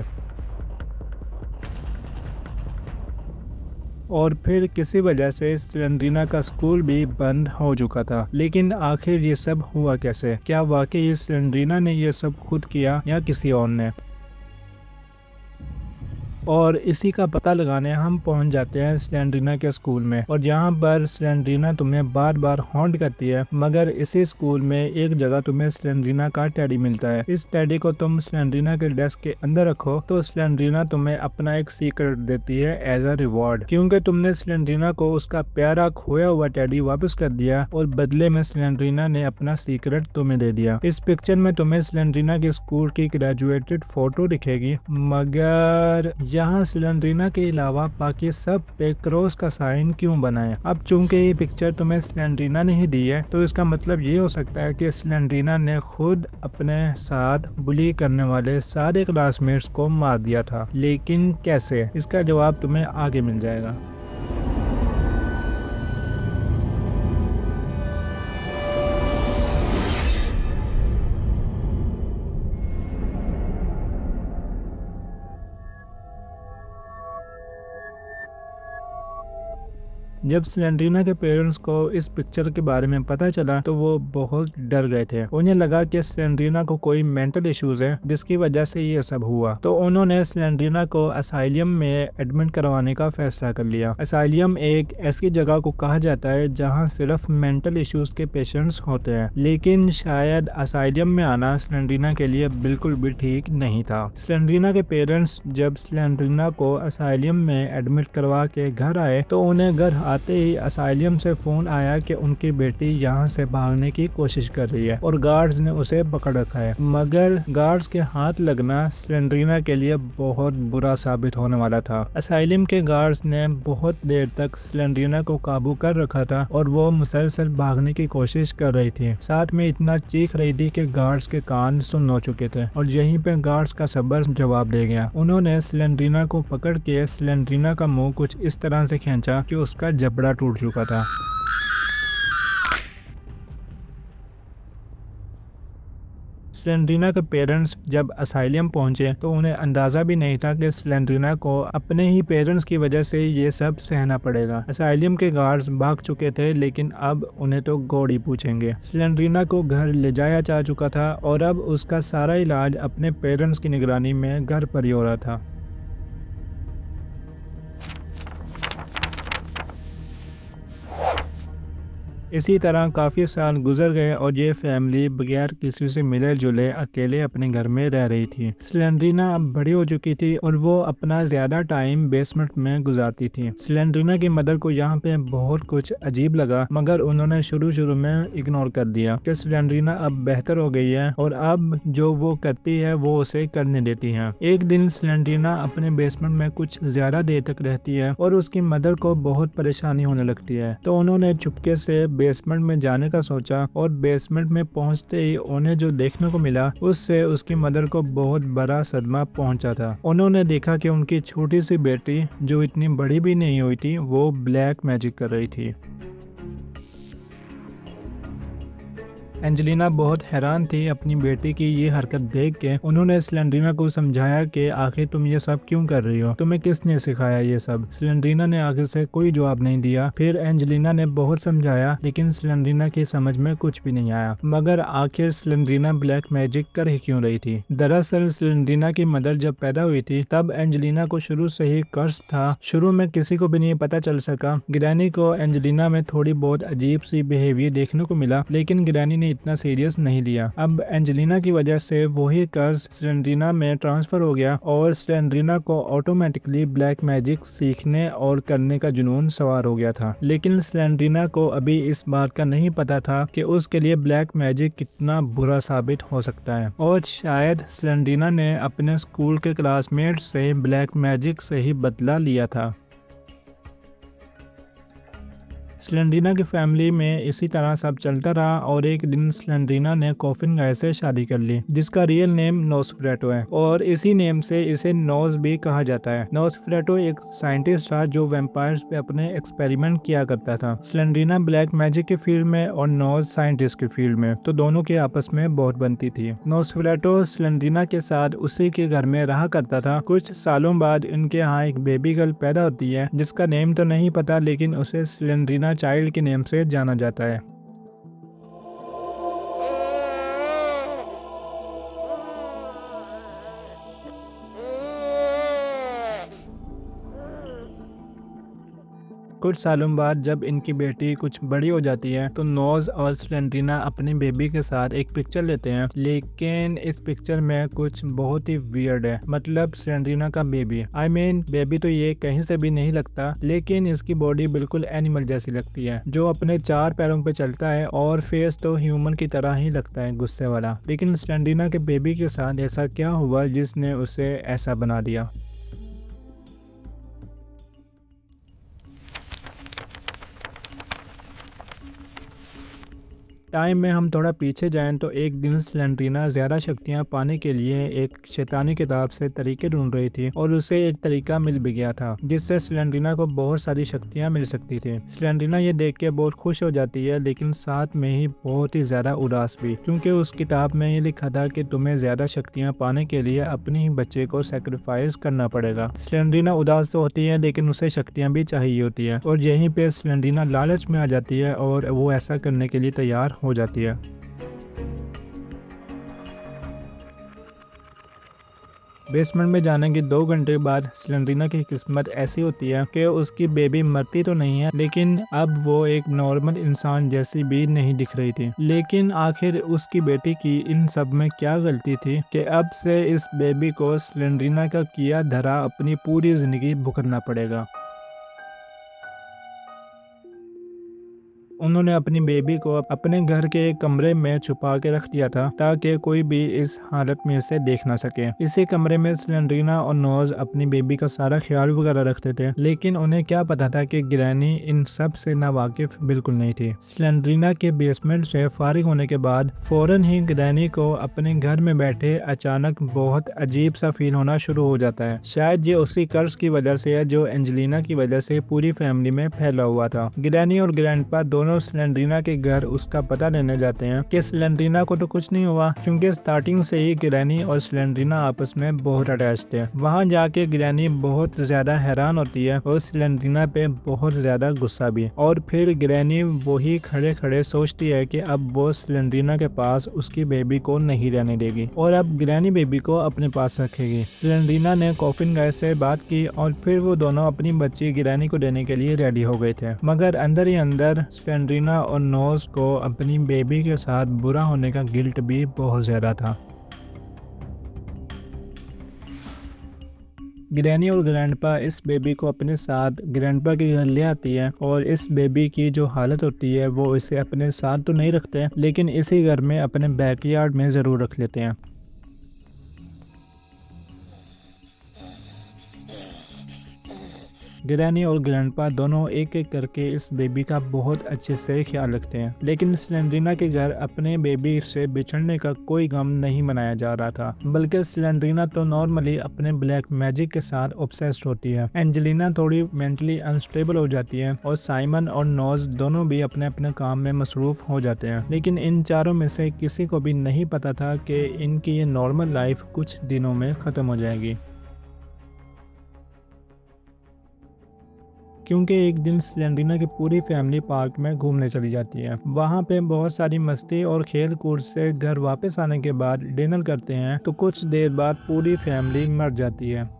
और फिर किसी वजह से स्लेंड्रीना का स्कूल भी बंद हो चुका था। लेकिन आखिर ये सब हुआ कैसे? क्या वाकई स्लेंड्रीना ने ये सब खुद किया या किसी और ने? और इसी का पता लगाने हम पहुंच जाते हैं स्लेंड्रीना के स्कूल में और यहाँ पर स्लेंड्रीना तुम्हें बार बार हॉन्ट करती है, मगर इसी स्कूल में एक जगह तुम्हें स्लेंड्रीना का टेडी मिलता है। इस टेडी को तुम स्लेंड्रीना के डेस्क के अंदर रखो तो स्लेंड्रीना तुम्हें अपना एक सीक्रेट देती है एज अ रिवॉर्ड, क्योंकि तुमने स्लेंड्रीना को उसका प्यारा खोया हुआ टेडी वापस कर दिया और बदले में स्लेंड्रीना ने अपना सीक्रेट तुम्हें दे दिया। इस पिक्चर में तुम्हें स्लेंड्रीना के स्कूल की ग्रेजुएटेड फोटो दिखेगी, मगर यहाँ स्लेंड्रीना के अलावा बाकी सब पे क्रॉस का साइन क्यों बना है? अब चूंकि ये पिक्चर तुम्हें स्लेंड्रीना ने ही दी है तो इसका मतलब ये हो सकता है कि स्लेंड्रीना ने खुद अपने साथ बुली करने वाले सारे क्लासमेट्स को मार दिया था। लेकिन कैसे? इसका जवाब तुम्हें आगे मिल जाएगा। जब स्लेंड्रीना के पेरेंट्स को इस पिक्चर के बारे में पता चला तो वो बहुत डर गए थे। उन्हें लगा कि स्लेंड्रीना को कोई मेंटल इश्यूज है जिसकी वजह से ये सब हुआ, तो उन्होंने स्लेंड्रीना को असाइलियम में एडमिट करवाने का फैसला कर लिया। असाइलियम एक ऐसी जगह को कहा जाता है जहाँ सिर्फ मेंटल इश्यूज के पेशेंट्स होते हैं, लेकिन शायद असाइलियम में आना स्लेंड्रीना के लिए बिल्कुल भी ठीक नहीं था। स्लेंड्रीना के पेरेंट्स जब स्लेंड्रीना को असाइलियम में एडमिट करवा के घर आए तो उन्हें घर आते ही असाइलियम से फोन आया कि उनकी बेटी यहाँ से भागने की कोशिश कर रही है और गार्ड्स ने उसे पकड़ रखा है। मगर गार्ड्स के हाथ लगना स्लेंड्रीना के लिए बहुत बुरा साबित होने वाला था। असाइलियम के गार्ड्स ने बहुत देर तक स्लेंड्रीना को काबू कर रखा था और वो मुसलसल भागने की कोशिश कर रही थी। साथ में इतना चीख रही थी कि गार्ड्स के कान सुन्न हो चुके थे और यहीं पे गार्ड्स का सब्र जवाब दे गया। उन्होंने स्लेंड्रीना को पकड़ के स्लेंड्रीना का मुंह कुछ इस तरह से खींचा कि उसका जबड़ा टूट चुका था। स्लेंड्रीना के पेरेंट्स जब असाइलम पहुंचे तो उन्हें अंदाजा भी नहीं था कि स्लेंड्रीना को अपने ही पेरेंट्स की वजह से ये सब सहना पड़ेगा। असाइलम के गार्ड्स भाग चुके थे, लेकिन अब उन्हें तो गॉड ही पूछेंगे। स्लेंड्रीना को घर ले जाया जा चुका था और अब उसका सारा इलाज अपने पेरेंट्स की निगरानी में घर पर ही हो रहा था। इसी तरह काफ़ी साल गुजर गए और ये फैमिली बगैर किसी से मिले जुले अकेले अपने घर में रह रही थी। स्लेंड्रीना अब बड़ी हो चुकी थी और वो अपना ज़्यादा टाइम बेसमेंट में गुजारती थी। स्लेंड्रीना की मदर को यहाँ पे बहुत कुछ अजीब लगा, मगर उन्होंने शुरू में इग्नोर कर दिया कि स्लेंड्रीना अब बेहतर हो गई है और अब जो वो करती है वो उसे करने देती है। एक दिन स्लेंड्रीना अपने बेसमेंट में कुछ ज़्यादा देर तक रहती है और उसकी मदर को बहुत परेशानी होने लगती है, तो उन्होंने चुपके से बेसमेंट में जाने का सोचा और बेसमेंट में पहुंचते ही उन्हें जो देखने को मिला उससे उसकी मदर को बहुत बड़ा सदमा पहुंचा था। उन्होंने देखा कि उनकी छोटी सी बेटी, जो इतनी बड़ी भी नहीं हुई थी, वो ब्लैक मैजिक कर रही थी। एंजेलिना बहुत हैरान थी अपनी बेटी की ये हरकत देख के। उन्होंने स्लेंड्रीना को समझाया कि आखिर तुम ये सब क्यों कर रही हो, तुम्हें किसने सिखाया ये सब। स्लेंड्रीना ने आखिर से कोई जवाब नहीं दिया। फिर एंजेलिना ने बहुत समझाया, लेकिन स्लेंड्रीना की समझ में कुछ भी नहीं आया। मगर आखिर स्लेंड्रीना ब्लैक मैजिक कर ही क्यों रही थी। दरअसल स्लेंड्रीना की मदर जब पैदा हुई थी तब एंजेलिना को शुरू से ही कर्स था। शुरू में किसी को भी नहीं पता चल सका। ग्रैनी को एंजेलिना में थोड़ी बहुत अजीब सी बिहेवियर देखने को मिला, लेकिन ग्रैनी इतना सीरियस नहीं लिया। अब एंजेलिना की वजह से वही कर्ज स्लेंड्रीना में ट्रांसफर हो गया और स्लेंड्रीना को ऑटोमेटिकली ब्लैक मैजिक सीखने और करने का जुनून सवार हो गया था। लेकिन स्लेंड्रीना को अभी इस बात का नहीं पता था कि उसके लिए ब्लैक मैजिक कितना बुरा साबित हो सकता है, और शायद स्लेंड्रीना ने अपने स्कूल के क्लासमेट से ब्लैक मैजिक से ही बदला लिया था। स्लेंड्रीना की फैमिली में इसी तरह सब चलता रहा और एक दिन स्लेंड्रीना ने कॉफिन गाय से शादी कर ली, जिसका रियल नेम नोसफेराटू है और इसी नेम से इसे नोज भी कहा जाता है। नोसफेराटू एक साइंटिस्ट था जो वैम्पायर्स पे अपने एक्सपेरिमेंट किया करता था। स्लेंड्रीना ब्लैक मैजिक के फील्ड में और नोज साइंटिस्ट के फील्ड में, तो दोनों के आपस में बहुत बनती थी। नोसफेराटू स्लेंड्रीना के साथ उसी के घर में रहा करता था। कुछ सालों बाद इनके यहाँ एक बेबी गर्ल पैदा होती है, जिसका नेम तो नहीं पता, लेकिन उसे स्लेंड्रीना चाइल्ड के नेम से जाना जाता है। कुछ सालों बाद जब इनकी बेटी कुछ बड़ी हो जाती है तो नोज और स्लेंड्रीना अपनी बेबी के साथ एक पिक्चर लेते हैं, लेकिन इस पिक्चर में कुछ बहुत ही वियर्ड है। मतलब स्लेंड्रीना का बेबी, बेबी तो ये कहीं से भी नहीं लगता, लेकिन इसकी बॉडी बिल्कुल एनिमल जैसी लगती है, जो अपने 4 पैरों पे चलता है और फेस तो ह्यूमन की तरह ही लगता है, गुस्से वाला। लेकिन स्लेंड्रीना के बेबी के साथ ऐसा क्या हुआ जिसने उसे ऐसा बना दिया। टाइम में हम थोड़ा पीछे जाएं तो एक दिन स्लेंड्रीना ज़्यादा शक्तियां पाने के लिए एक शैतानी किताब से तरीके ढूंढ रही थी और उसे एक तरीका मिल भी गया था जिससे स्लेंड्रीना को बहुत सारी शक्तियां मिल सकती थी। स्लेंड्रीना ये देख के बहुत खुश हो जाती है, लेकिन साथ में ही बहुत ही ज़्यादा उदास भी, क्योंकि उस किताब में ये लिखा था कि तुम्हें ज़्यादा शक्तियाँ पाने के लिए अपने ही बच्चे को सेक्रीफाइस करना पड़ेगा। स्लेंड्रीना उदास तो होती है, लेकिन उसे शक्तियाँ भी चाहिए होती है, और यहीं पे स्लेंड्रीना लालच में आ जाती है और वो ऐसा करने के लिए तैयार हो जाती है। बेसमेंट में जाने के 2 घंटे बाद स्लेंड्रीना की किस्मत ऐसी होती है कि उसकी बेबी मरती तो नहीं है, लेकिन अब वो एक नॉर्मल इंसान जैसी भी नहीं दिख रही थी। लेकिन आखिर उसकी बेटी की इन सब में क्या गलती थी कि अब से इस बेबी को स्लेंड्रीना का किया धरा अपनी पूरी जिंदगी भुगतना पड़ेगा। उन्होंने अपनी बेबी को अपने घर के एक कमरे में छुपा के रख दिया था ताकि कोई भी इस हालत में इसे देख ना सके। इसी कमरे में स्लेंड्रीना और नोज अपनी बेबी का सारा ख्याल वगैरह रखते थे, लेकिन उन्हें क्या पता था कि ग्रैनी इन सब से नावाकिफ बिल्कुल नहीं थी। स्लेंड्रीना के बेसमेंट से फारिग होने के बाद फौरन ही ग्रैनी को अपने घर में बैठे अचानक बहुत अजीब सा फील होना शुरू हो जाता है। शायद ये उसी कर्ज की वजह से है जो एंजेलिना की वजह से पूरी फैमिली में फैला हुआ था। ग्रैनी और ग्रैंडपा दोनों दोनों सिलेंड्रीना के घर उसका पता लेने जाते हैं कि सिलेंड्रीना को तो कुछ नहीं हुआ, क्योंकि स्टार्टिंग से ही ग्रैनी और सिलेंड्रीना आपस में बहुत अटैच थे। वहाँ जाके ग्रैनी बहुत ज्यादा हैरान होती है और सिलेंड्रीना पे बहुत ज्यादा गुस्सा भी। और फिर ग्रैनी वही खड़े खड़े सोचती है कि अब वो सिलेंड्रीना के पास उसकी बेबी को नहीं रहने देगी और अब ग्रैनी बेबी को अपने पास रखेगी। सिलेंड्रीना ने कॉफिन गाय से बात की और फिर वो दोनों अपनी बच्ची ग्रैनी को देने के लिए रेडी हो गए थे, मगर अंदर ही अंदर सिलेंड्रीना और नोज को अपनी बेबी के साथ बुरा होने का गिल्ट भी बहुत ज्यादा था। ग्रैनी और ग्रैंडपा इस बेबी को अपने साथ ग्रैंडपा के घर ले आती है और इस बेबी की जो हालत होती है वो इसे अपने साथ तो नहीं रखते, लेकिन इसी घर में अपने बैकयार्ड में ज़रूर रख लेते हैं। ग्रैनी और ग्रैंडपा दोनों एक एक करके इस बेबी का बहुत अच्छे से ख्याल रखते हैं, लेकिन सिलेंड्रीना के घर अपने बेबी से बिछड़ने का कोई गम नहीं मनाया जा रहा था, बल्कि सिलेंड्रीना तो नॉर्मली अपने ब्लैक मैजिक के साथ ऑब्सेस्ड होती है। एंजेलिना थोड़ी मेंटली अनस्टेबल हो जाती है और साइमन और नोज दोनों भी अपने अपने काम में मसरूफ हो जाते हैं। लेकिन इन चारों में से किसी को भी नहीं पता था कि इनकी ये नॉर्मल लाइफ कुछ दिनों में ख़त्म हो जाएगी, क्योंकि एक दिन सिलेंड्रीना की पूरी फैमिली पार्क में घूमने चली जाती है। वहाँ पे बहुत सारी मस्ती और खेल कूद से घर वापस आने के बाद डिनर करते हैं तो कुछ देर बाद पूरी फैमिली मर जाती है।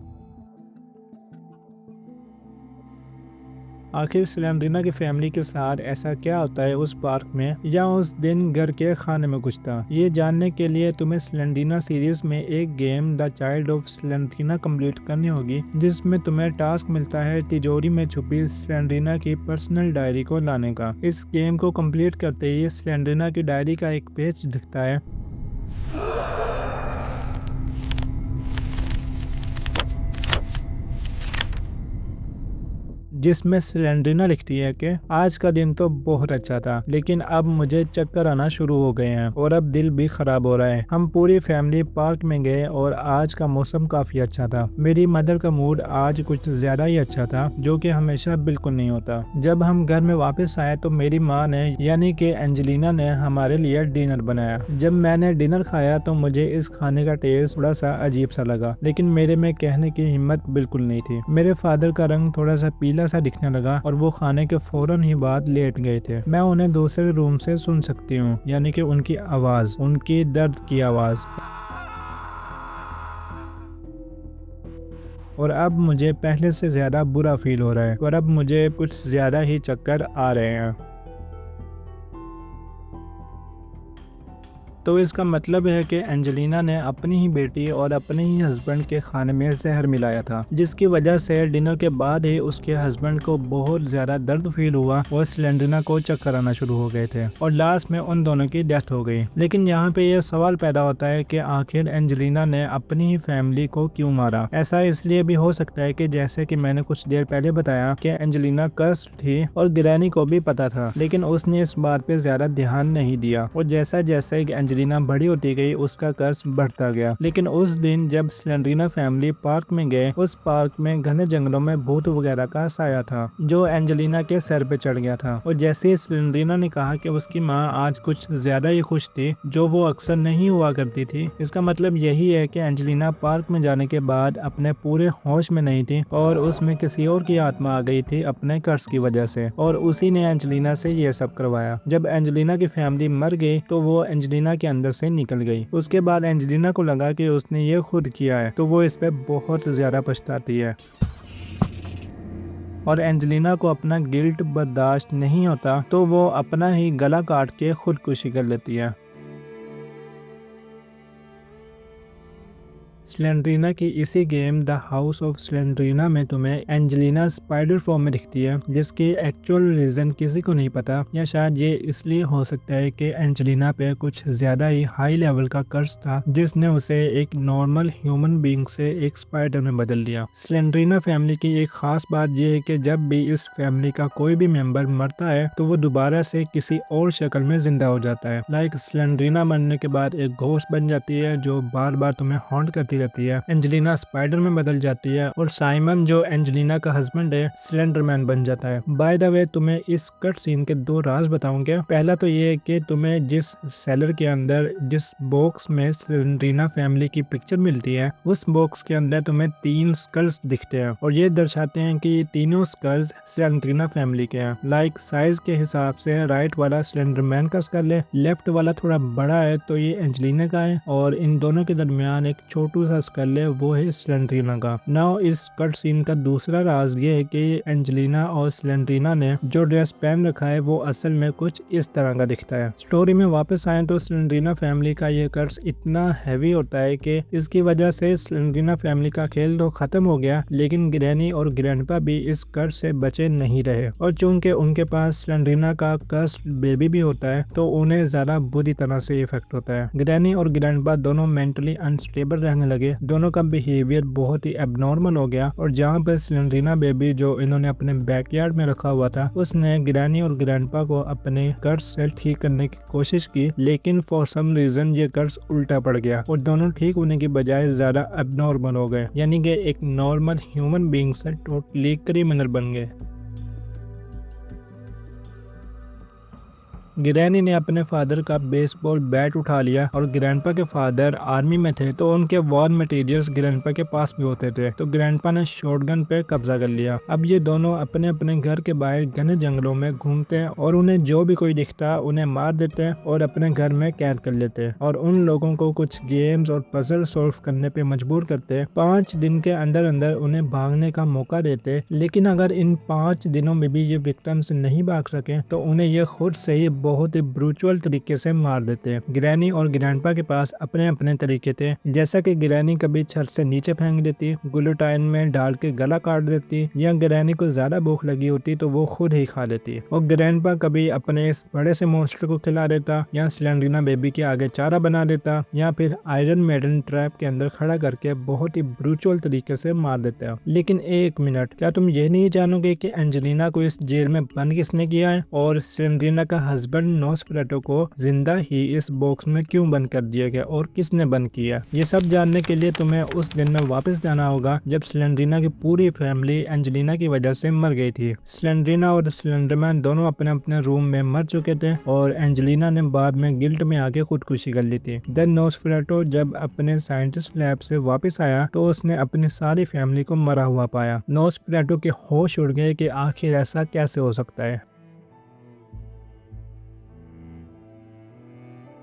आखिर सिलेंड्रीना की फैमिली के साथ ऐसा क्या होता है उस पार्क में, या उस दिन घर के खाने में कुछ था, ये जानने के लिए तुम्हें सिलेंड्रीना सीरीज में एक गेम द चाइल्ड ऑफ सिलेंड्रीना कंप्लीट करनी होगी, जिसमें तुम्हें टास्क मिलता है तिजोरी में छुपी सिलेंड्रीना की पर्सनल डायरी को लाने का। इस गेम को कंप्लीट करते ही सिलेंड्रीना की डायरी का एक पेज दिखता है जिसमें सिलेंड्रीना लिखती है कि आज का दिन तो बहुत अच्छा था, लेकिन अब मुझे चक्कर आना शुरू हो गए हैं और अब दिल भी खराब हो रहा है। हम पूरी फैमिली पार्क में गए और आज का मौसम काफी अच्छा था। मेरी मदर का मूड आज कुछ ज्यादा ही अच्छा था, जो कि हमेशा बिल्कुल नहीं होता। जब हम घर में वापस आए तो मेरी माँ ने यानी कि एंजेलिना ने हमारे लिए डिनर बनाया। जब मैंने डिनर खाया तो मुझे इस खाने का टेस्ट थोड़ा सा अजीब सा लगा, लेकिन मेरे में कहने की हिम्मत बिल्कुल नहीं थी। मेरे फादर का रंग थोड़ा सा पीला सा दिखने लगा और वो खाने के फौरन ही बाद लेट गए थे। मैं उन्हें दूसरे रूम से सुन सकती हूँ, यानी कि उनकी आवाज, उनकी दर्द की आवाज। और अब मुझे पहले से ज्यादा बुरा फील हो रहा है और अब मुझे कुछ ज्यादा ही चक्कर आ रहे हैं। तो इसका मतलब है कि एंजेलिना ने अपनी ही बेटी और अपने ही हस्बैंड के खाने में जहर मिलाया था, जिसकी वजह से डिनर के बाद ही उसके हस्बैंड को बहुत ज्यादा दर्द फील हुआ और सिलेंड्रीना को चक्कर आना शुरू हो गए थे और लास्ट में उन दोनों की डेथ हो गई। लेकिन यहाँ पे यह सवाल पैदा होता है कि आखिर एंजेलिना ने अपनी ही फैमिली को क्यों मारा। ऐसा इसलिए भी हो सकता है कि जैसे कि मैंने कुछ देर पहले बताया कि एंजेलिना कर्स्ड थी और ग्रैनी को भी पता था, लेकिन उसने इस बात पे ज्यादा ध्यान नहीं दिया और जैसा जैसे एंजेलिना बड़ी होती गई उसका कर्ज बढ़ता गया। लेकिन उस दिन जब सिलेंड्रीना फैमिली पार्क में गए, उस पार्क में घने जंगलों में भूत वगैरह का साया था जो एंजेलिना के सर पे चढ़ गया था। और जैसे ही सिलेंड्रीना ने कहा कि उसकी माँ आज कुछ ज्यादा ही खुश थी, जो वो अक्सर नहीं हुआ करती थी, इसका मतलब यही है कि एंजेलिना पार्क में जाने के बाद अपने पूरे होश में नहीं थी और उसमें किसी और की आत्मा आ गई थी अपने कर्ज की वजह से, और उसी ने एंजेलिना से ये सब करवाया। जब एंजेलिना की फैमिली मर गई तो वो एंजेलिना के अंदर से निकल गई। उसके बाद एंजेलिना को लगा कि उसने ये खुद किया है, तो वो इस पे बहुत ज्यादा पछताती है और एंजेलिना को अपना गिल्ट बर्दाश्त नहीं होता तो वो अपना ही गला काट के खुदकुशी कर लेती है। सिलेंड्रीना की इसी गेम द हाउस ऑफ सिलेंड्रीना में तुम्हें एंजेलिना स्पाइडर फॉर्म में दिखती है, जिसकी एक्चुअल रीजन किसी को नहीं पता, या शायद ये इसलिए हो सकता है कि एंजेलिना पे कुछ ज्यादा ही हाई लेवल का कर्ज था जिसने उसे एक नॉर्मल ह्यूमन बीइंग से एक स्पाइडर में बदल दिया। सिलेंड्रीना फैमिली की एक खास बात यह है कि जब भी इस फैमिली का कोई भी मेंबर मरता है तो वो दोबारा से किसी और शक्ल में जिंदा हो जाता है। लाइक सिलेंड्रीना मरने के बाद एक घोस्ट बन जाती है जो बार बार तुम्हें हॉन्ट करती होती रहती है। एंजेलिना स्पाइडर में बदल जाती है और साइमन जो एंजेलिना का हस्बैंड है स्लेंडरमैन बन जाता है। बाय द वे तुम्हें इस कट सीन के 2 राज बताऊंगा। पहला तो ये है कि तुम्हें जिस सेलर के अंदर जिस बॉक्स में स्लेंडरीना फैमिली की पिक्चर मिलती है उस बॉक्स के अंदर तुम्हें 3 स्कल्स दिखते हैं और ये दर्शाते हैं कि ये तीनों स्कल्स स्लेंडरीना फैमिली के हैं। लाइक साइज के हिसाब से राइट वाला स्लेंडरमैन का स्कल है, लेफ्ट वाला थोड़ा बड़ा है तो ये एंजेलिना का है और इन दोनों के दरमियान एक छोटू सा स्कल है वो है स्लेंडरीना का। नाउ इस कट सीन का दूसरा राज ये है कि एंजेलिना और स्लेंडरीना ने जो ड्रेस पहन रखा है वो असल में कुछ इस तरह का दिखता है। स्टोरी में वापस आए तो स्लेंडरीना फैमिली का ये कर्ज इतना हैवी होता है कि इसकी वजह से स्लेंडरीना फैमिली का खेल तो खत्म हो गया, लेकिन ग्रैनी और ग्रैंडपा भी इस कर्ज से बचे नहीं रहे और चूंकि उनके पास स्लेंडरीना का कर्ज बेबी भी होता है तो उन्हें ज्यादा बुरी तरह से इफेक्ट होता है। ग्रैनी और ग्रैंडपा दोनों मेंटली अनस्टेबल रहने लगे, दोनों का बिहेवियर बहुत ही एबनॉर्मल हो गया और जहाँ पर स्लेंडरीना बेबी जो इन्होंने अपने बैकयार्ड में रखा हुआ था उसने ग्रैनी और ग्रैंडपा को अपने कर्ज से ठीक करने की कोशिश की, लेकिन फॉर सम रीजन ये कर्ज उल्टा पड़ गया और दोनों ठीक होने की बजाय ज्यादा एबनॉर्मल हो गए, यानी कि एक नॉर्मल ह्यूमन बीइंग से टोटली क्रिमिनल बन गए। ग्रैनी ने अपने फादर का बेसबॉल बैट उठा लिया और ग्रैंडपा के फादर आर्मी में थे तो उनके वॉर मटेरियल्स ग्रैंडपा के पास भी होते थे, तो ग्रैंडपा ने शॉटगन पे कब्जा कर लिया। अब ये दोनों अपने अपने घर के बाहर घने जंगलों में घूमते हैं और उन्हें जो भी कोई दिखता उन्हें मार देते हैं और अपने घर में कैद कर लेते हैं और उन लोगों को कुछ गेम्स और पजल सॉल्व करने पे मजबूर करते हैं। 5 दिन के अंदर अंदर उन्हें भागने का मौका देते, लेकिन अगर इन 5 दिनों में भी ये विक्टिम्स नहीं भाग सके तो उन्हें ये खुद से ही बहुत ही ब्रूचुअल तरीके से मार देते हैं। ग्रैनी और ग्रैंडपा के पास अपने अपने तरीके थे, जैसा कि ग्रैनी कभी छत से नीचे फेंक देती, गुलोटाइन में डाल के गला काट देती, या ग्रैनी को ज्यादा भूख लगी होती तो वो खुद ही खा लेती और ग्रैंडपा कभी अपने इस बड़े से मॉन्स्टर को खिला देता या स्लेंडरीना बेबी के आगे चारा बना देता या फिर आयरन मेडन ट्रैप के अंदर खड़ा करके बहुत ही ब्रूचुअल तरीके से मार देता। लेकिन एक मिनट, क्या तुम ये नहीं जानोगे कि एंजेलिना को इस जेल में बंद किसने किया है और स्लेंडरीना का हस्बैंड नोसफेराटु को जिंदा ही इस बॉक्स में क्यों बंद कर दिया गया और किसने बंद किया? ये सब जानने के लिए तुम्हें उस दिन में वापस जाना होगा जब स्लेंडरीना की पूरी फैमिली एंजेलिना की वजह से मर गई थी। स्लेंडरीना और स्लेंडरमैन दोनों अपने अपने रूम में मर चुके थे और एंजेलिना ने बाद में गिल्ट में आके खुदकुशी कर ली थी। देन नोसफेराटु जब अपने साइंटिस्ट लैब से वापस आया तो उसने अपनी सारी फैमिली को मरा हुआ पाया। नोसफेराटु के होश उड़ गए कि आखिर ऐसा कैसे हो सकता है।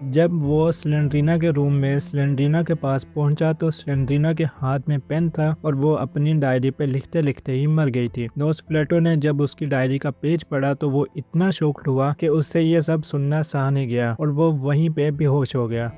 जब वो स्लेंडरीना के रूम में स्लेंडरीना के पास पहुंचा तो स्लेंडरीना के हाथ में पेन था और वो अपनी डायरी पे लिखते लिखते ही मर गई थी। नोसफेराटु ने जब उसकी डायरी का पेज पढ़ा तो वो इतना शॉक्ड हुआ कि उससे ये सब सुनना सहा नहीं गया और वो वहीं पे बेहोश हो गया।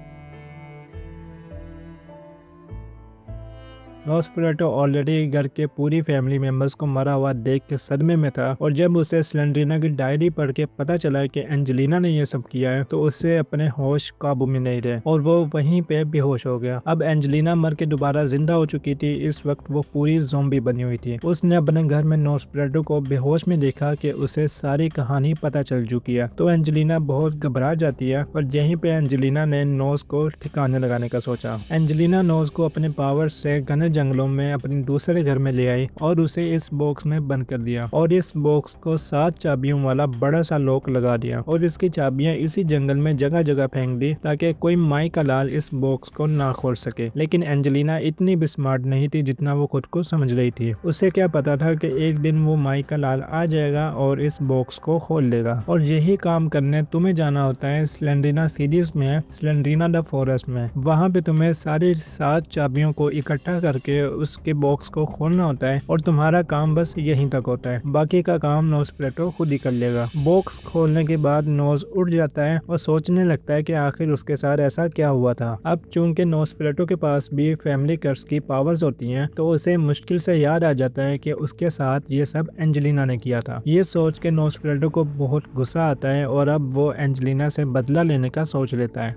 नोसफेराटु ऑलरेडी घर के पूरी फैमिली मेंबर्स को मरा हुआ देख के सदमे में था और जब उसे स्लेंडरीना की डायरी पढ़ के पता चला कि एंजेलिना ने ये सब किया है तो उससे अपने होश काबू में नहीं रहे और वो वहीं पे बेहोश हो गया। अब एंजेलिना मर के दोबारा जिंदा हो चुकी थी, इस वक्त वो पूरी ज़ॉम्बी बनी हुई थी। उसने अपने घर में नोसफेराटु को बेहोश में देखा कि उसे सारी कहानी पता चल चुकी है, तो एंजेलिना बहुत घबरा जाती है और यहीं पे एंजेलिना ने नोज को ठिकाने लगाने का सोचा। एंजेलिना नोज को अपने पावर से घने जंगलों में अपने दूसरे घर में ले आई और उसे इस बॉक्स में बंद कर दिया और इस बॉक्स को 7 चाबियों वाला बड़ा सा लॉक लगा दिया और इसकी चाबियां इसी जंगल में जगह जगह फेंक दी ताकि कोई माई का लाल इस बॉक्स को ना खोल सके। लेकिन एंजेलिना इतनी भी स्मार्ट नहीं थी जितना वो खुद को समझ रही थी। उसे क्या पता था कि एक दिन वो माई का लाल आ जाएगा और इस बॉक्स को खोल लेगा और यही काम करने तुम्हें जाना होता है स्लेंडरीना सीरीज में, स्लेंडरीना द फॉरेस्ट में। वहाँ पे तुम्हें सारी 7 चाबियों को इकट्ठा करके उसके बॉक्स को खोलना होता है और तुम्हारा काम बस यहीं तक होता है, बाकी का काम नोसफेराटु खुद ही कर लेगा। बॉक्स खोलने के बाद नोज उड़ जाता है और सोचने लगता है कि आखिर उसके साथ ऐसा क्या हुआ था। अब चूंकि नोसफेराटु के पास भी फैमिली कर्स की पावर्स होती हैं तो उसे मुश्किल से याद आ जाता है कि उसके साथ ये सब एंजेलिना ने किया था। ये सोच के नोसफेराटु को बहुत गुस्सा आता है और अब वो एंजेलिना से बदला लेने का सोच लेता है।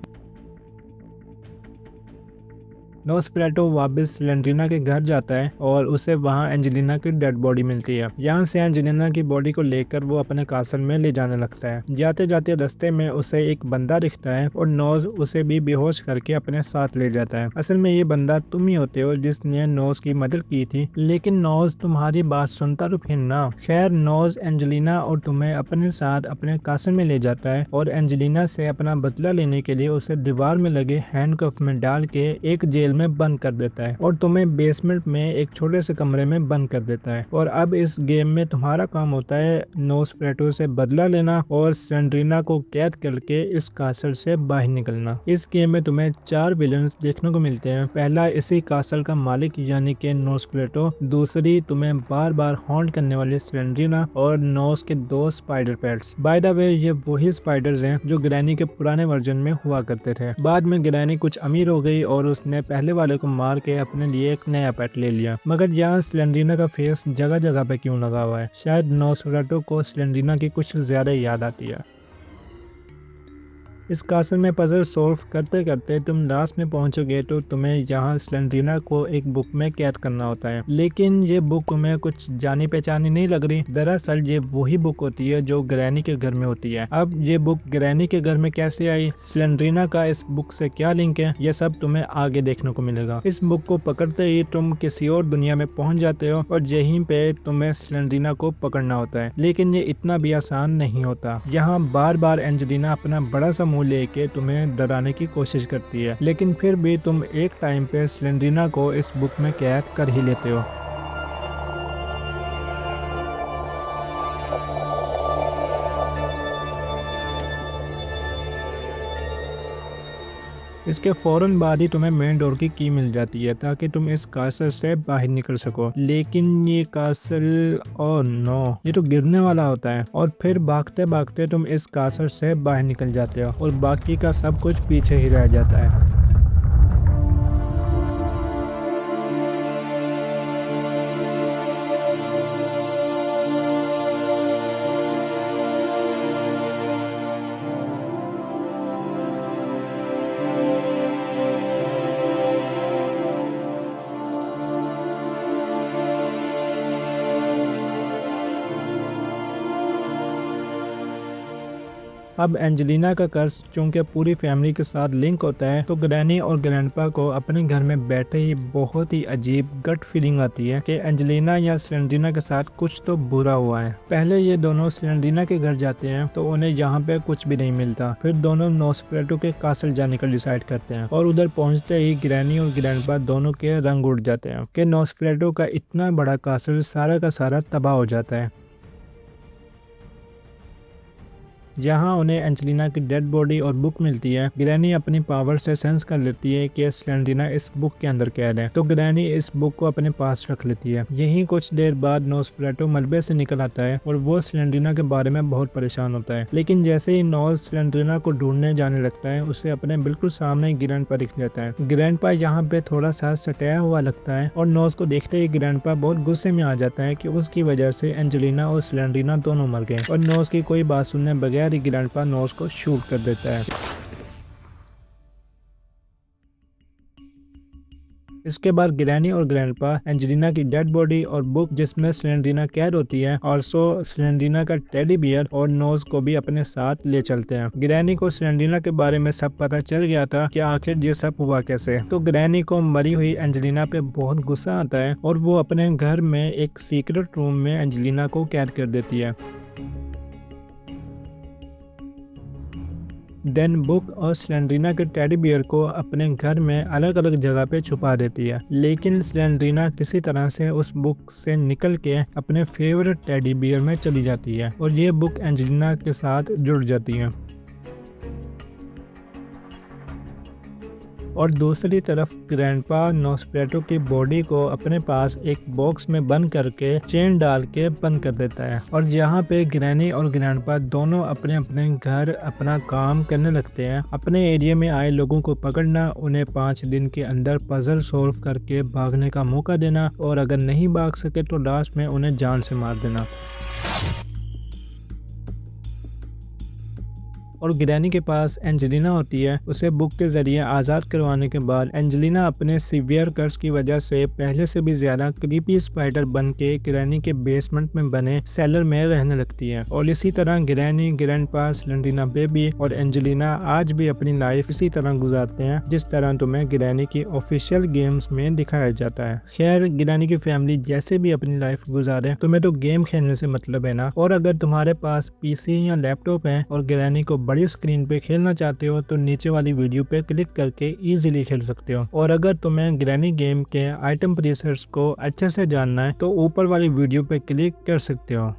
नोस्फेराटू वापस स्लेंड्रीना के घर जाता है और उसे वहाँ एंजेलिना की डेड बॉडी मिलती है। यहाँ से एंजेलिना की बॉडी को लेकर वो अपने कासल में ले जाने लगता है। जाते जाते रास्ते में उसे एक बंदा दिखता है और नोज उसे भी बेहोश करके अपने साथ ले जाता है। असल में ये बंदा तुम ही होते हो जिसने नोज की मदद की थी, लेकिन नोज तुम्हारी बात सुनता तो फिर ना। खैर नोज एंजेलिना और तुम्हें अपने साथ अपने कासल में ले जाता है और एंजेलिना से अपना बदला लेने के लिए उसे दीवार में लगे हैंडकफ में डाल के एक जेल में बंद कर देता है और तुम्हें बेसमेंट में एक छोटे से कमरे में बंद कर देता है। और अब इस गेम में तुम्हारा काम होता है नोस्फेराटू से बदला लेना और स्लेंड्रीना को कैद करके इस कासल से बाहर निकलना। इस गेम में तुम्हें 4 विलन्स देखने को मिलते हैं। पहला इसी कासल का मालिक यानी कि नोस्फेराटू, दूसरी तुम्हें बार बार हॉन्ट करने वाली स्लेंड्रीना और नोस के 2 spider pets. By the way ये वही स्पाइडर्स हैं जो ग्रैनी के पुराने वर्जन में हुआ करते थे। बाद में ग्रैनी कुछ अमीर हो गई और उसने पहले वाले को मार के अपने लिए एक नया पेट ले लिया। मगर यहाँ स्लेंड्रीना का फेस जगह जगह पे क्यों लगा हुआ है? शायद नोस्फेराटू को स्लेंड्रीना की कुछ ज्यादा याद आती है। इस कासल में पजल सॉल्व करते करते तुम लास्ट में पहुंचोगे तो तुम्हें यहाँ स्लेंड्रीना को एक बुक में कैद करना होता है, लेकिन ये बुक तुम्हें कुछ जानी पहचानी नहीं लग रही। दरअसल ये वही बुक होती है जो ग्रैनी के घर में होती है। अब ये बुक ग्रैनी के घर में कैसे आई, स्लेंड्रीना का इस बुक से क्या लिंक है, ये सब तुम्हें आगे देखने को मिलेगा। इस बुक को पकड़ते ही तुम किसी और दुनिया में पहुंच जाते हो और यहीं पे तुम्हें स्लेंड्रीना को पकड़ना होता है, लेकिन ये इतना भी आसान नहीं होता। यहाँ बार बार एंजेलिना अपना बड़ा सा लेके तुम्हें डराने की कोशिश करती है, लेकिन फिर भी तुम एक टाइम पे स्लेंड्रीना को इस बुक में कैद कर ही लेते हो। इसके फौरन बाद ही तुम्हें मेन डोर की की मिल जाती है ताकि तुम इस कासल से बाहर निकल सको, लेकिन ये कासल ओह नो, ये तो गिरने वाला होता है और फिर भागते भागते तुम इस कासल से बाहर निकल जाते हो और बाकी का सब कुछ पीछे ही रह जाता है। अब एंजेलिना का कर्ज चूंकि पूरी फैमिली के साथ लिंक होता है तो ग्रैनी और ग्रैंडपा को अपने घर में बैठे ही बहुत ही अजीब गट फीलिंग आती है कि एंजेलिना या स्लेंड्रीना के साथ कुछ तो बुरा हुआ है। पहले ये दोनों स्लेंड्रीना के घर जाते हैं तो उन्हें यहाँ पे कुछ भी नहीं मिलता। फिर दोनों नोस्फेराटू के कासल जाने का डिसाइड करते हैं और उधर पहुंचते ही ग्रैनी और ग्रैंडपा दोनों के रंग उड़ जाते हैं कि नोस्फेराटू का इतना बड़ा कासल सारा का सारा तबाह हो जाता है। जहाँ उन्हें एंजेलिना की डेड बॉडी और बुक मिलती है। ग्रैनी अपनी पावर से सेंस कर लेती है कि स्लेंड्रीना इस बुक के अंदर कैद है, तो ग्रैनी इस बुक को अपने पास रख लेती है। यहीं कुछ देर बाद नोस्फेराटू मलबे से निकल आता है और वो स्लेंड्रीना के बारे में बहुत परेशान होता है, लेकिन जैसे ही नोज स्लेंड्रीना को ढूंढने जाने लगता है उसे अपने बिल्कुल सामने ग्रैंडपा दिख जाता है। ग्रैंडपा यहाँ पे थोड़ा सा सटाया हुआ लगता है और नोज को देखते ही ग्रैंडपा बहुत गुस्से में आ जाता है कि उसकी वजह से एंजेलिना और स्लेंड्रीना दोनों मर गए और नोज की कोई बात सुनने बगैर ग्रैंडपा नोज को शूट कर देता है। इसके बाद ग्रैनी और ग्रैंडपा एंजेलिना की डेड बॉडी और बुक जिसमें स्लेंड्रीना कैद होती है और स्लेंड्रीना का टेडी बियर और नोज को भी अपने साथ ले चलते हैं। ग्रैनी को स्लेंड्रीना के बारे में सब पता चल गया था कि आखिर ये सब हुआ कैसे, तो ग्रैनी को मरी हुई एंजेलिना पे बहुत गुस्सा आता है और वो अपने घर में एक सीक्रेट रूम में एंजेलिना को कैद कर देती है। देन बुक और स्लेंड्रीना के टेडी बियर को अपने घर में अलग अलग जगह पे छुपा देती है, लेकिन स्लेंड्रीना किसी तरह से उस बुक से निकल के अपने फेवरेट टेडी बियर में चली जाती है और ये बुक एंजेलिना के साथ जुड़ जाती है। और दूसरी तरफ ग्रैंडपा नोस्फेराटू की बॉडी को अपने पास एक बॉक्स में बंद करके चेन डाल के बंद कर देता है और यहाँ पे ग्रैनी और ग्रैंडपा दोनों अपने अपने घर अपना काम करने लगते हैं। अपने एरिया में आए लोगों को पकड़ना, उन्हें 5 दिन के अंदर पजल सॉल्व करके भागने का मौका देना और अगर नहीं भाग सके तो लास्ट में उन्हें जान से मार देना। और ग्रैनी के पास एंजेलिना होती है। उसे बुक के जरिए आज़ाद करवाने के बाद एंजेलिना अपने सीवियर कर्ज की वजह से पहले से भी ज्यादा क्रीपी स्पाइडर बन के ग्रैनी के बेसमेंट में बने सेलर में रहने लगती है। और इसी तरह ग्रैनी, ग्रैंडपा, स्लेंड्रीना बेबी और एंजेलिना आज भी अपनी लाइफ इसी तरह गुजारते हैं जिस तरह तुम्हें ग्रैनी की ऑफिशियल गेम्स में दिखाया जाता है। खैर, ग्रैनी की फैमिली जैसे भी अपनी लाइफ गुजारे, तुम्हें तो गेम खेलने से मतलब है ना। और अगर तुम्हारे पास पीसी या लैपटॉप है और ग्रैनी को बड़ी स्क्रीन पे खेलना चाहते हो तो नीचे वाली वीडियो पे क्लिक करके इजीली खेल सकते हो। और अगर तुम्हें ग्रैनी गेम के आइटम प्रीसेट्स को अच्छे से जानना है तो ऊपर वाली वीडियो पे क्लिक कर सकते हो।